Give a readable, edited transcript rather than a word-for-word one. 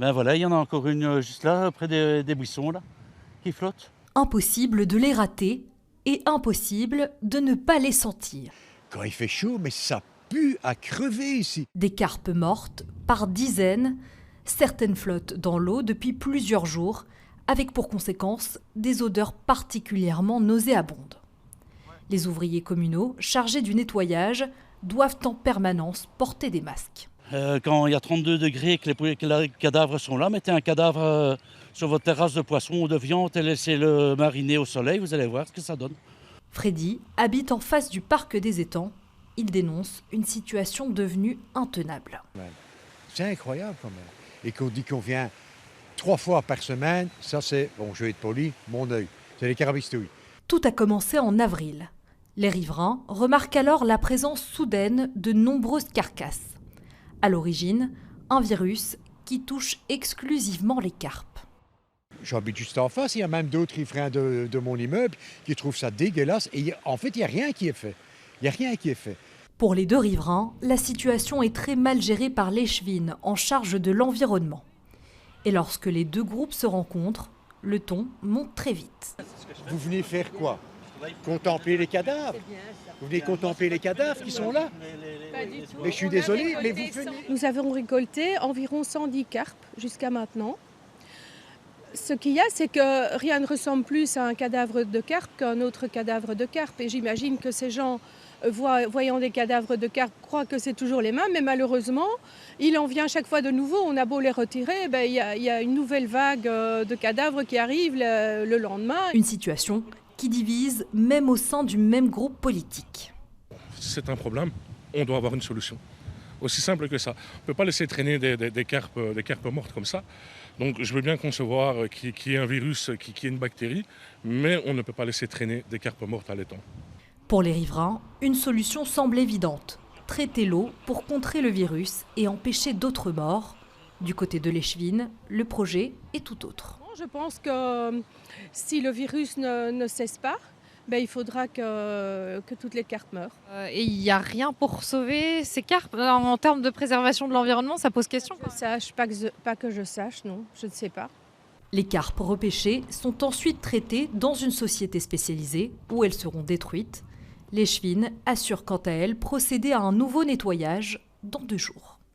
Ben voilà, il y en a encore une juste là, près des buissons, là, qui flotte. Impossible de les rater et impossible de ne pas les sentir. Quand il fait chaud, mais ça pue à crever ici. Des carpes mortes par dizaines, certaines flottent dans l'eau depuis plusieurs jours, avec pour conséquence des odeurs particulièrement nauséabondes. Les ouvriers communaux chargés du nettoyage doivent en permanence porter des masques. Quand il y a 32 degrés et que les cadavres sont là, mettez un cadavre sur votre terrasse de poisson ou de viande et laissez-le mariner au soleil, vous allez voir ce que ça donne. Freddy habite en face du parc des étangs. Il dénonce une situation devenue intenable. C'est incroyable quand même. Et qu'on dit qu'on vient 3 fois par semaine, ça c'est, bon je vais être poli, mon œil. C'est les carabistouilles. Tout a commencé en avril. Les riverains remarquent alors la présence soudaine de nombreuses carcasses. À l'origine, un virus qui touche exclusivement les carpes. J'habite juste en face, il y a même d'autres riverains de mon immeuble qui trouvent ça dégueulasse. Et en fait, il n'y a rien qui est fait. Il n'y a rien qui est fait. Pour les deux riverains, la situation est très mal gérée par l'échevine en charge de l'environnement. Et lorsque les deux groupes se rencontrent, le ton monte très vite. Vous venez faire quoi? Contempler les cadavres? Vous venez contempler les cadavres qui sont là? Mais je suis désolé, mais vous venez... Nous avons récolté environ 110 carpes jusqu'à maintenant. Ce qu'il y a, c'est que rien ne ressemble plus à un cadavre de carpe qu'un autre cadavre de carpe. Et j'imagine que ces gens, voyant des cadavres de carpe, croient que c'est toujours les mêmes. Mais malheureusement, il en vient chaque fois de nouveau. On a beau les retirer, il y a une nouvelle vague de cadavres qui arrive le lendemain. Une situation qui divise même au sein du même groupe politique. C'est un problème, on doit avoir une solution. Aussi simple que ça. On ne peut pas laisser traîner des carpes mortes comme ça. Donc je veux bien concevoir qu'il y ait un virus, qu'il y ait une bactérie, mais on ne peut pas laisser traîner des carpes mortes à l'étang. Pour les riverains, une solution semble évidente. Traiter l'eau pour contrer le virus et empêcher d'autres morts. Du côté de l'échevine, le projet est tout autre. Je pense que si le virus ne cesse pas, il faudra que toutes les carpes meurent. Et il n'y a rien pour sauver ces carpes en termes de préservation de l'environnement, ça pose question. Pas que je sache, non, je ne sais pas. Les carpes repêchées sont ensuite traitées dans une société spécialisée où elles seront détruites. L'échevine assure quant à elle procéder à un nouveau nettoyage dans 2 jours.